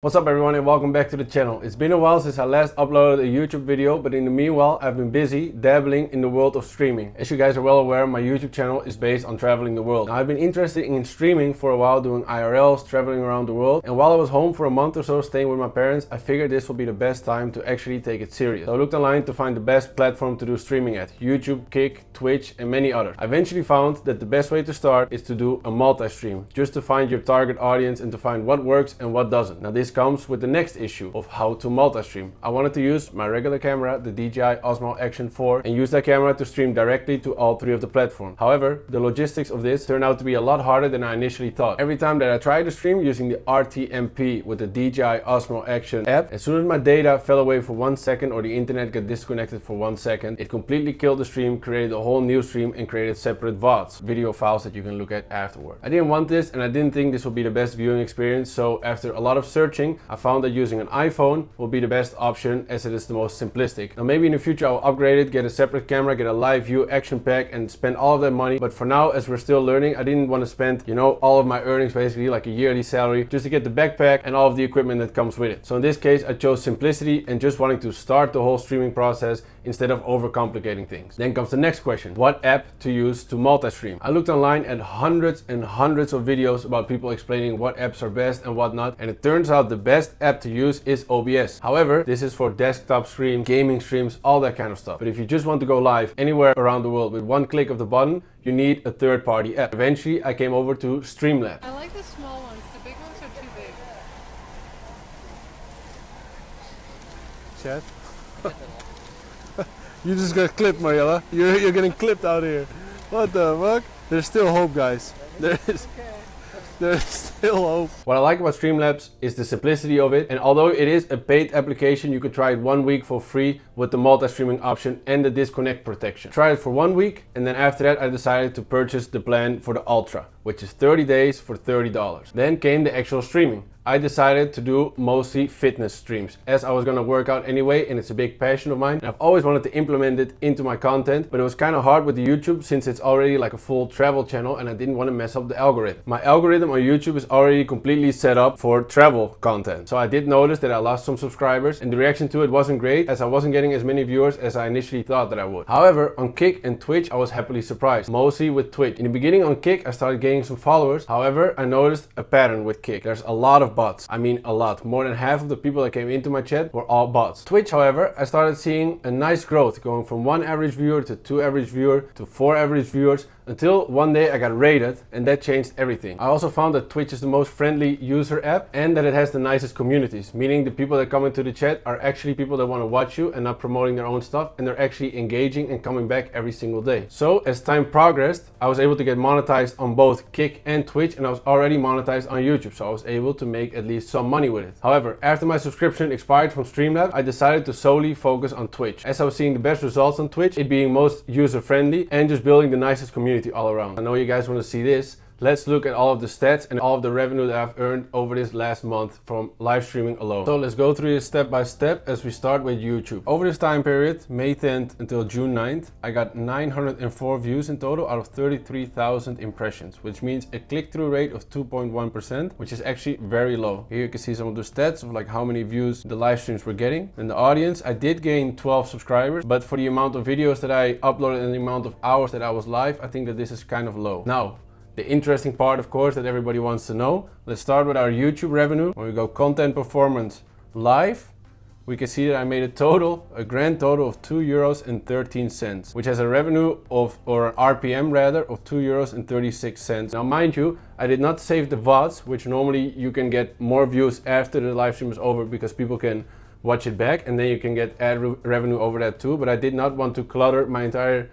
What's up everyone and welcome back to the channel. It's been a while since I last uploaded a YouTube video, but in the meanwhile I've been busy dabbling in the world of streaming. As you guys are well aware, my YouTube channel is based on traveling the world. Now, I've been interested in streaming for a while, doing IRLs, traveling around the world, and while I was home for a month or so staying with my parents, I figured this would be the best time to actually take it serious. So I looked online to find the best platform to do streaming at: YouTube, Kick, Twitch and many others. I eventually found that the best way to start is to do a multi-stream, just to find your target audience and to find what works and what doesn't. Now this comes with the next issue of how to multi-stream. I wanted to use my regular camera, the DJI Osmo Action 4, and use that camera to stream directly to all three of the platforms. However, the logistics of this turned out to be a lot harder than I initially thought. Every time that I tried to stream using the RTMP with the DJI Osmo Action app, as soon as my data fell away for 1 second or the internet got disconnected for 1 second, it completely killed the stream, created a whole new stream and created separate VODs, video files that you can look at afterward. I didn't want this and I didn't think this would be the best viewing experience, so after a lot of searching, I found that using an iPhone will be the best option as it is the most simplistic. Now maybe in the future I'll upgrade it, get a separate camera, get a live view action pack and spend all of that money, but for now, as we're still learning, I didn't want to spend, all of my earnings, basically like a yearly salary, just to get the backpack and all of the equipment that comes with it. So in this case I chose simplicity and just wanting to start the whole streaming process instead of overcomplicating things. Then comes the next question: what app to use to multi-stream? I looked online at hundreds and hundreds of videos about people explaining what apps are best and what not, and it turns out the best app to use is OBS. However, this is for desktop streams, gaming streams, all that kind of stuff. But if you just want to go live anywhere around the world with one click of the button, you need a third-party app. Eventually I came over to Streamlabs. I like the small ones, the big ones are too big. Chat? You just got clipped, Mariella. You're getting clipped out here. What the fuck? There's still hope, guys. There's still hope. What I like about Streamlabs is the simplicity of it, and although it is a paid application, you could try it 1 week for free with the multi-streaming option and the disconnect protection. Try it for 1 week, and then after that I decided to purchase the plan for the Ultra, which is 30 days for $30. Then came the actual streaming. I decided to do mostly fitness streams, as I was gonna work out anyway and it's a big passion of mine. And I've always wanted to implement it into my content, but it was kind of hard with the YouTube since it's already like a full travel channel and I didn't want to mess up the algorithm. My algorithm on YouTube is already completely set up for travel content. So I did notice that I lost some subscribers and the reaction to it wasn't great, as I wasn't getting as many viewers as I initially thought that I would. However, on Kick and Twitch I was happily surprised, mostly with Twitch. In the beginning on Kick I started gaining some followers. However, I noticed a pattern with Kick. There's a lot of bots. I mean a lot. More than half of the people that came into my chat were all bots. Twitch, however, I started seeing a nice growth, going from 1 average viewer to 2 average viewer to 4 average viewers, until one day I got raided and that changed everything. I also found that Twitch is the most friendly user app and that it has the nicest communities, meaning the people that come into the chat are actually people that want to watch you and not promoting their own stuff, and they're actually engaging and coming back every single day. So as time progressed, I was able to get monetized on both Kick and Twitch, and I was already monetized on YouTube, so I was able to make at least some money with it. However, after my subscription expired from Streamlabs, I decided to solely focus on Twitch, as I was seeing the best results on Twitch, it being most user friendly and just building the nicest community all around. I know you guys want to see this. Let's look at all of the stats and all of the revenue that I've earned over this last month from live streaming alone. So let's go through this step by step as we start with YouTube. Over this time period, May 10th until June 9th, I got 904 views in total out of 33,000 impressions, which means a click-through rate of 2.1%, which is actually very low. Here you can see some of the stats of like how many views the live streams were getting. In the audience, I did gain 12 subscribers, but for the amount of videos that I uploaded and the amount of hours that I was live, I think that this is kind of low. Now, the interesting part, of course, that everybody wants to know. Let's start with our YouTube revenue. When we go content performance live, we can see that I made a grand total of €2.13, which has a revenue of, or an RPM rather, of €2.36. Now mind you, I did not save the VODs, which normally you can get more views after the live stream is over because people can watch it back and then you can get ad revenue over that too. But I did not want to clutter my entire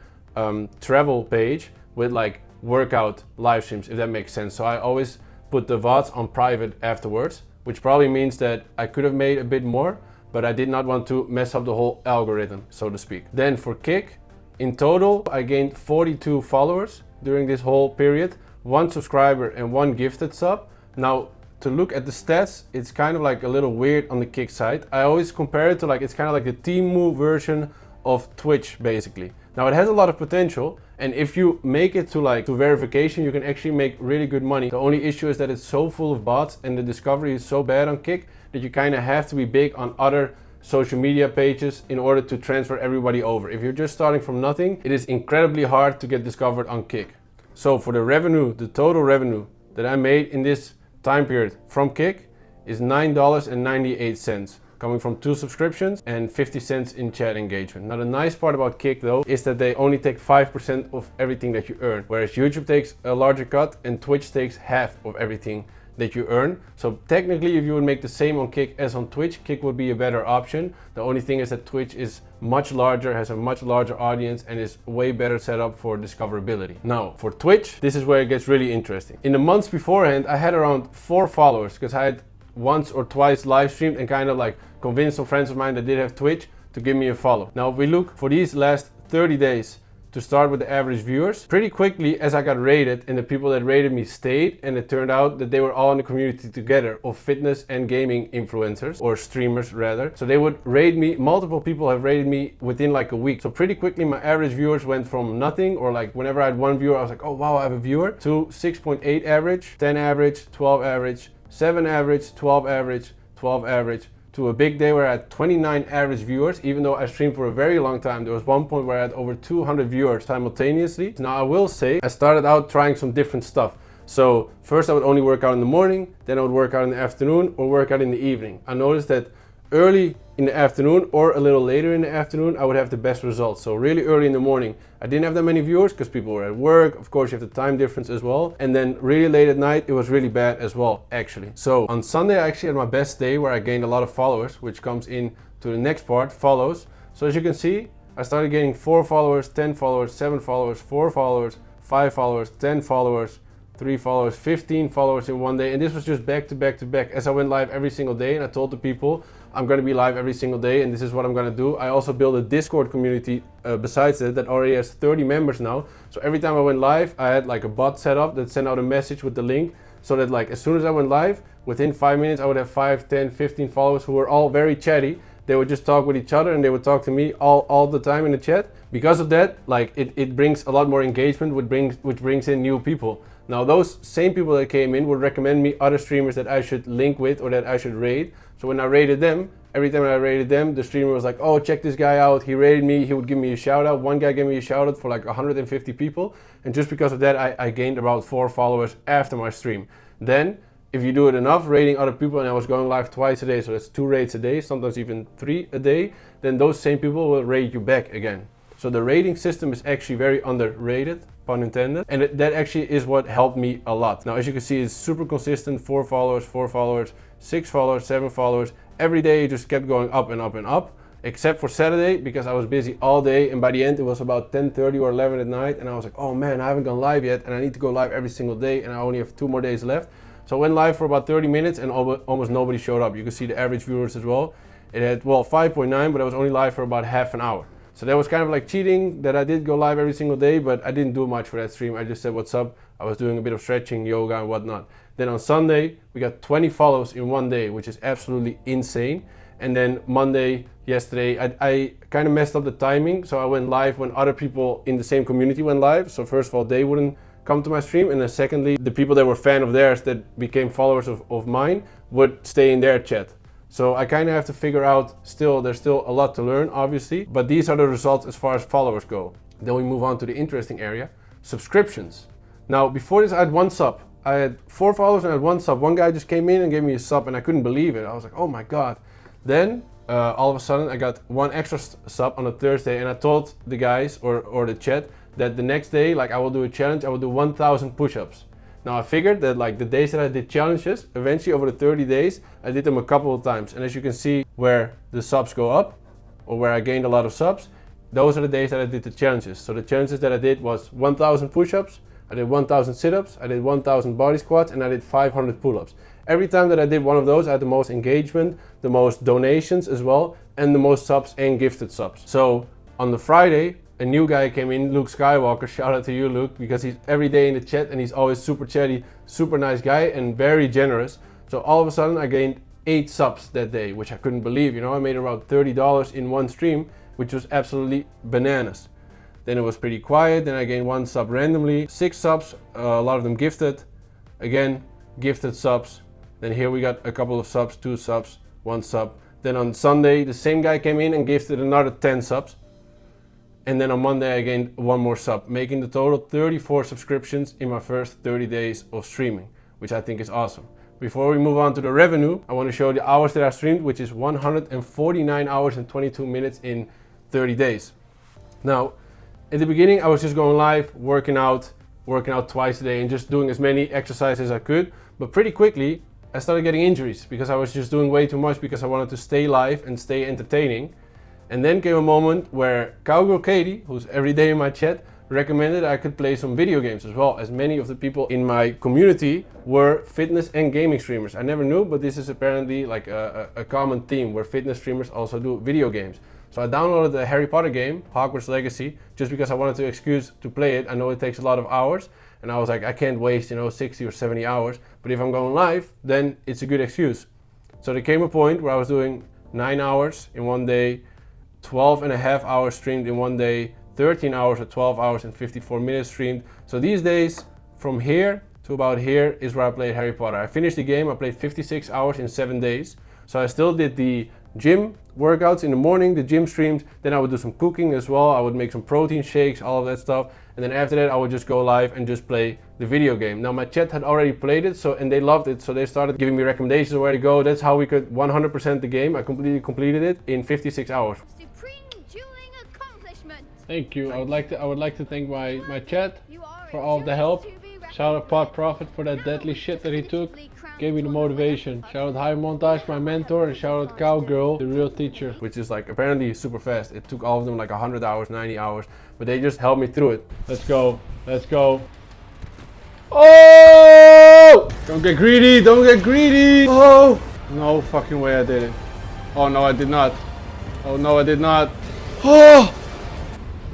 travel page with like workout live streams, if that makes sense. So I always put the VODs on private afterwards, which probably means that I could have made a bit more, but I did not want to mess up the whole algorithm, so to speak. Then for Kick, in total I gained 42 followers during this whole period, 1 subscriber and 1 gifted sub. Now to look at the stats, it's kind of like a little weird on the Kick side. I always compare it to like, it's kind of like the Temu version of Twitch basically. Now it has a lot of potential And if you make it to verification, you can actually make really good money. The only issue is that it's so full of bots and the discovery is so bad on Kick that you kind of have to be big on other social media pages in order to transfer everybody over. If you're just starting from nothing, it is incredibly hard to get discovered on Kick. So for the revenue, the total revenue that I made in this time period from Kick is $9.98. Coming from 2 subscriptions and 50 cents in chat engagement. Now the nice part about Kick though is that they only take 5% of everything that you earn, whereas YouTube takes a larger cut and Twitch takes half of everything that you earn. So technically if you would make the same on Kick as on Twitch, Kick would be a better option. The only thing is that Twitch is much larger, has a much larger audience and is way better set up for discoverability. Now for Twitch, this is where it gets really interesting. In the months beforehand, I had around 4 followers because I had once or twice live streamed and kind of like convinced some friends of mine that did have Twitch to give me a follow. Now if we look for these last 30 days to start with the average viewers, pretty quickly as I got rated and the people that rated me stayed, and it turned out that they were all in the community together of fitness and gaming influencers or streamers rather. So they would rate me, multiple people have rated me within like a week. So pretty quickly my average viewers went from nothing, or like whenever I had 1 viewer I was like, oh wow, I have a viewer, to 6.8 average, 10 average, 12 average, 7 average, 12 average, 12 average, to a big day where I had 29 average viewers. Even though I streamed for a very long time, there was one point where I had over 200 viewers simultaneously. Now I will say, I started out trying some different stuff. So first I would only work out in the morning, then I would work out in the afternoon or work out in the evening. I noticed that early in the afternoon or a little later in the afternoon, I would have the best results. So really early in the morning, I didn't have that many viewers because people were at work. Of course, you have the time difference as well. And then really late at night, it was really bad as well, actually. So on Sunday, I actually had my best day where I gained a lot of followers, which comes in to the next part, follows. So as you can see, I started gaining 4 followers, 10 followers, 7 followers, 4 followers, 5 followers, 10 followers, 3 followers, 15 followers in one day. And this was just back to back to back as I went live every single day. And I told the people, I'm going to be live every single day and this is what I'm going to do. I also built a Discord community besides that already has 30 members now. So every time I went live, I had like a bot set up that sent out a message with the link, so that like as soon as I went live, within 5 minutes I would have 5, 10, 15 followers who were all very chatty. They would just talk with each other and they would talk to me all the time in the chat. Because of that, like it brings a lot more engagement, which brings in new people. Now those same people that came in would recommend me other streamers that I should link with or that I should raid. So when I rated them, every time I rated them, the streamer was like, oh, check this guy out, he rated me, he would give me a shout out. One guy gave me a shout out for like 150 people. And just because of that, I gained about 4 followers after my stream. Then if you do it enough, rating other people, and I was going live twice a day, so that's 2 raids a day, sometimes even 3 a day, then those same people will rate you back again. So the rating system is actually very underrated, pun intended, and that actually is what helped me a lot. Now as you can see, it's super consistent, 4 followers, 4 followers, 6 followers, 7 followers. Every day it just kept going up and up and up, except for Saturday because I was busy all day, and by the end it was about 10:30 or 11 at night, and I was like, oh man, I haven't gone live yet and I need to go live every single day and I only have 2 more days left. So I went live for about 30 minutes and almost nobody showed up. You can see the average viewers as well. It had, well, 5.9, but I was only live for about half an hour. So that was kind of like cheating that I did go live every single day, but I didn't do much for that stream. I just said what's up. I was doing a bit of stretching, yoga and whatnot. Then on Sunday, we got 20 follows in one day, which is absolutely insane. And then Monday, yesterday, I kind of messed up the timing. So I went live when other people in the same community went live. So first of all, they wouldn't come to my stream. And then secondly, the people that were fan of theirs that became followers of mine would stay in their chat. So I kind of have to figure out there's still a lot to learn, obviously, but these are the results as far as followers go. Then we move on to the interesting area, subscriptions. Now, before this, I had 1 sub. I had 4 followers and I had 1 sub. One guy just came in and gave me a sub and I couldn't believe it. I was like, oh my God. Then all of a sudden I got 1 extra sub on a Thursday, and I told the guys or the chat that the next day, like, I will do a challenge. I will do 1,000 push-ups. Now I figured that like the days that I did challenges, eventually over the 30 days, I did them a couple of times. And as you can see where the subs go up, or where I gained a lot of subs, those are the days that I did the challenges. So the challenges that I did was 1,000 push-ups, I did 1,000 sit-ups, I did 1,000 body squats, and I did 500 pull-ups. Every time that I did one of those, I had the most engagement, the most donations as well, and the most subs and gifted subs. So on the Friday, a new guy came in, Luke Skywalker. Shout out to you, Luke, because he's every day in the chat and he's always super chatty, super nice guy and very generous. So all of a sudden I gained 8 subs that day, which I couldn't believe. You know, I made around $30 in one stream, which was absolutely bananas. Then it was pretty quiet. Then I gained 1 sub randomly. 6 subs, a lot of them gifted. Again, gifted subs. Then here we got a couple of subs, 2 subs, 1 sub. Then on Sunday, the same guy came in and gifted another 10 subs. And then on Monday I gained 1 more sub, making the total 34 subscriptions in my first 30 days of streaming, which I think is awesome. Before we move on to the revenue, I want to show the hours that I streamed, which is 149 hours and 22 minutes in 30 days. Now, at the beginning I was just going live, working out twice a day and just doing as many exercises as I could. But pretty quickly I started getting injuries because I was just doing way too much because I wanted to stay live and stay entertaining. And then came a moment where Cowgirl Katie, who's every day in my chat, recommended I could play some video games as well, as many of the people in my community were fitness and gaming streamers. I never knew, but this is apparently like a common theme where fitness streamers also do video games. So I downloaded the Harry Potter game, Hogwarts Legacy, just because I wanted to excuse to play it. I know it takes a lot of hours, and I was like, I can't waste 60 or 70 hours, but if I'm going live, then it's a good excuse. So there came a point where I was doing 9 hours in one day, 12 and a half hours streamed in one day, 13 hours or 12 hours and 54 minutes streamed. So these days, from here to about here is where I played Harry Potter. I finished the game, I played 56 hours in 7 days. So I still did the gym workouts in the morning, the gym streams, then I would do some cooking as well. I would make some protein shakes, all of that stuff. And then after that, I would just go live and just play the video game. Now my chat had already played it, and they loved it. So they started giving me recommendations of where to go. That's how we could 100% the game. I completely completed it in 56 hours. Thank you. I would like to thank my chat for all of the help. Shout out Pot Profit for that deadly shit that he took. Gave me the motivation. Shout out High Montage, my mentor, and shout out Cowgirl, the real teacher. Which is like apparently super fast. It took all of them like 100 hours, 90 hours, but they just helped me through it. Let's go. Let's go. Oh! Don't get greedy. Don't get greedy. Oh! No fucking way I did it. Oh no, I did not. Oh no, I did not. Oh!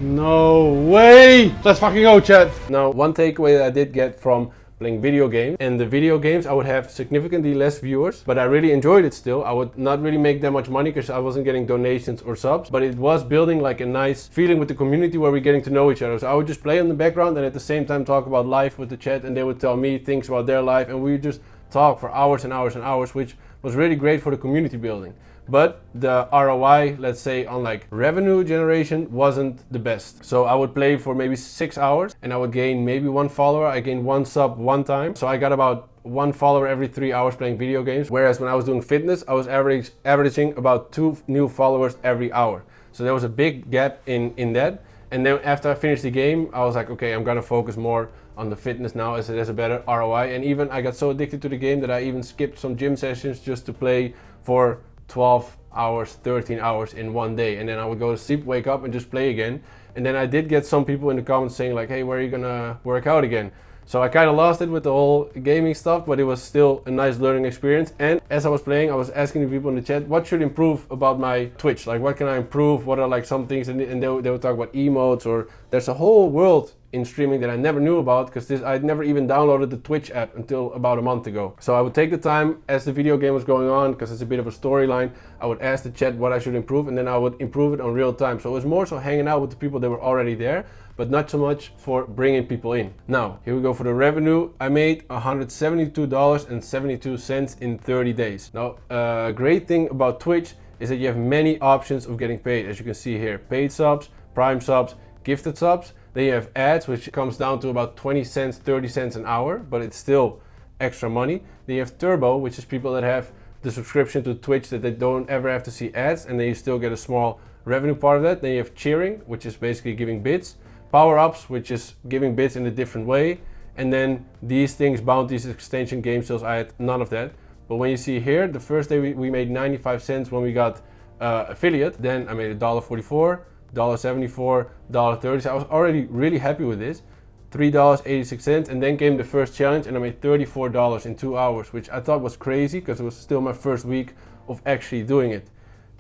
No way! Let's fucking go, chat! Now, one takeaway that I did get from playing video games, and the video games I would have significantly less viewers, but I really enjoyed it still. I would not really make that much money because I wasn't getting donations or subs, but it was building like a nice feeling with the community where we're getting to know each other. So I would just play in the background and at the same time talk about life with the chat, and they would tell me things about their life, and we would just talk for hours and hours and hours, which was really great for the community building. But the ROI, let's say on like revenue generation, wasn't the best. So I would play for maybe 6 hours and I would gain maybe 1 follower. I gained 1 sub 1 time. So I got about 1 follower every 3 hours playing video games. Whereas when I was doing fitness, I was averaging about 2 new followers every hour. So there was a big gap in that. And then after I finished the game, I was like, okay, I'm gonna focus more on the fitness now as it has a better ROI. And even I got so addicted to the game that I even skipped some gym sessions just to play for 12 hours, 13 hours in one day, and then I would go to sleep, wake up and just play again. And then I did get some people in the comments saying like, hey, where are you gonna work out again? So I kind of lost it with the whole gaming stuff, but it was still a nice learning experience. And as I was playing, I was asking the people in the chat, what should improve about my Twitch? Like, what can I improve? What are like some things? And they would talk about emotes, or there's a whole world in streaming that I never knew about because I'd never even downloaded the Twitch app until about a month ago. So I would take the time as the video game was going on, because it's a bit of a storyline, I would ask the chat what I should improve, and then I would improve it on real time. So it was more so hanging out with the people that were already there, but not so much for bringing people in. Now, here we go for the revenue. I made $172.72 in 30 days. Now, a great thing about Twitch is that you have many options of getting paid. As you can see here, paid subs, prime subs, gifted subs. Then you have ads, which comes down to about 20 cents, 30 cents an hour, but it's still extra money. Then you have Turbo, which is people that have the subscription to Twitch that they don't ever have to see ads, and then you still get a small revenue part of that. Then you have Cheering, which is basically giving bits. Power-ups, which is giving bits in a different way. And then these things, bounties, extension, game sales, I had none of that. But when you see here, the first day we made 95 cents when we got affiliate. Then I made $1.44. $1.74, $1.30. So I was already really happy with this. $3.86, and then came the first challenge and I made $34 in 2 hours, which I thought was crazy because it was still my first week of actually doing it.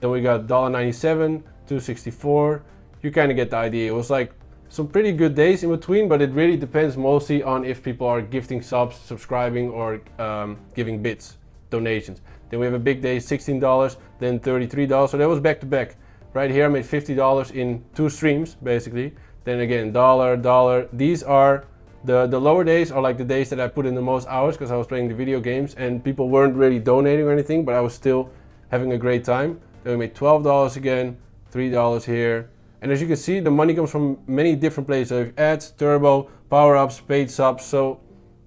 Then we got $1.97, $2.64. You kind of get the idea. It was like some pretty good days in between, but it really depends mostly on if people are gifting subs, subscribing, or giving bits, donations. Then we have a big day, $16, then $33. So that was back to back. Right here I made $50 in 2 streams, basically. then again dollar, dollar. These are the lower days are like the days that I put in the most hours because I was playing the video games and people weren't really donating or anything, but I was still having a great time. Then we made $12 again, $3 here. And as you can see, the money comes from many different places. So you have ads, turbo, power-ups, paid subs. So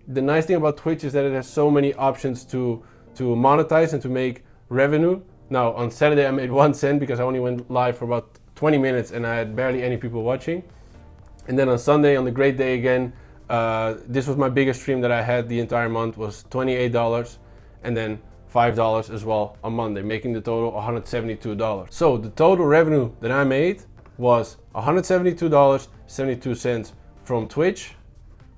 the nice thing about Twitch is that it has so many options to monetize and to make revenue. Now on Saturday I made 1 cent because I only went live for about 20 minutes and I had barely any people watching. And then on Sunday, on the great day again, this was my biggest stream that I had the entire month, was $28, and then $5 as well on Monday, making the total $172. So the total revenue that I made was $172.72 from Twitch,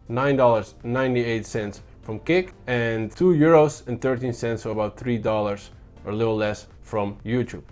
$9.98 from Kick, and €2.13, so about $3 or a little less from YouTube.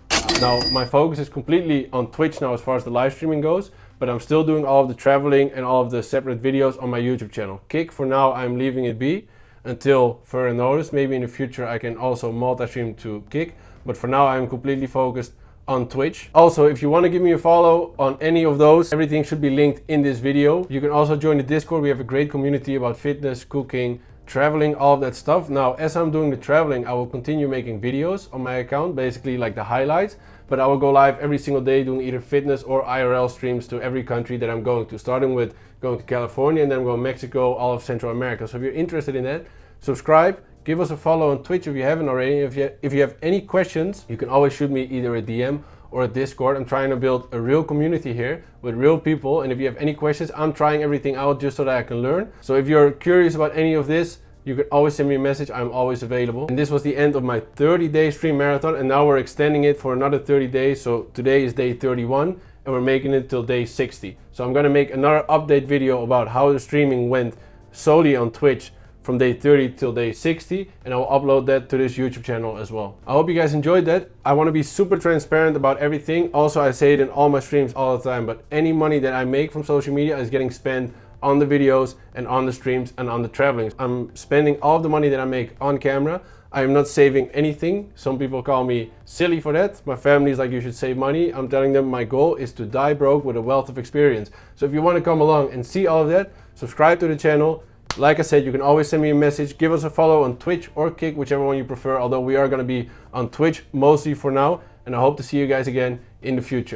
Now my focus is completely on Twitch now as far as the live streaming goes, but I'm still doing all of the traveling and all of the separate videos on my YouTube channel. Kick, for now I'm leaving it be until further notice. Maybe in the future I can also multi-stream to Kick, but for now I'm completely focused on Twitch. Also, if you want to give me a follow on any of those, everything should be linked in this video. You can also join the Discord. We have a great community about fitness, cooking, traveling, all of that stuff. Now, as I'm doing the traveling, I will continue making videos on my account, basically like the highlights, but I will go live every single day doing either fitness or IRL streams to every country that I'm going to, starting with going to California and then going to Mexico, all of Central America. So if you're interested in that, subscribe, give us a follow on Twitch if you haven't already. If you have any questions, you can always shoot me either a DM or a Discord. I'm trying to build a real community here with real people, and if you have any questions, I'm trying everything out just so that I can learn. So if you're curious about any of this, you can always send me a message. I'm always available. And this was the end of my 30-day stream marathon, and now we're extending it for another 30 days. So today is day 31 and we're making it till day 60. So I'm gonna make another update video about how the streaming went solely on Twitch from day 30 till day 60, and I will upload that to this YouTube channel as well. I hope you guys enjoyed that. I want to be super transparent about everything. Also, I say it in all my streams all the time, but any money that I make from social media is getting spent on the videos and on the streams and on the traveling. I'm spending all of the money that I make on camera. I am not saving anything. Some people call me silly for that. My family is like, you should save money. I'm telling them my goal is to die broke with a wealth of experience. So if you want to come along and see all of that, subscribe to the channel. Like I said, you can always send me a message. Give us a follow on Twitch or Kick, whichever one you prefer, although we are going to be on Twitch mostly for now, and I hope to see you guys again in the future.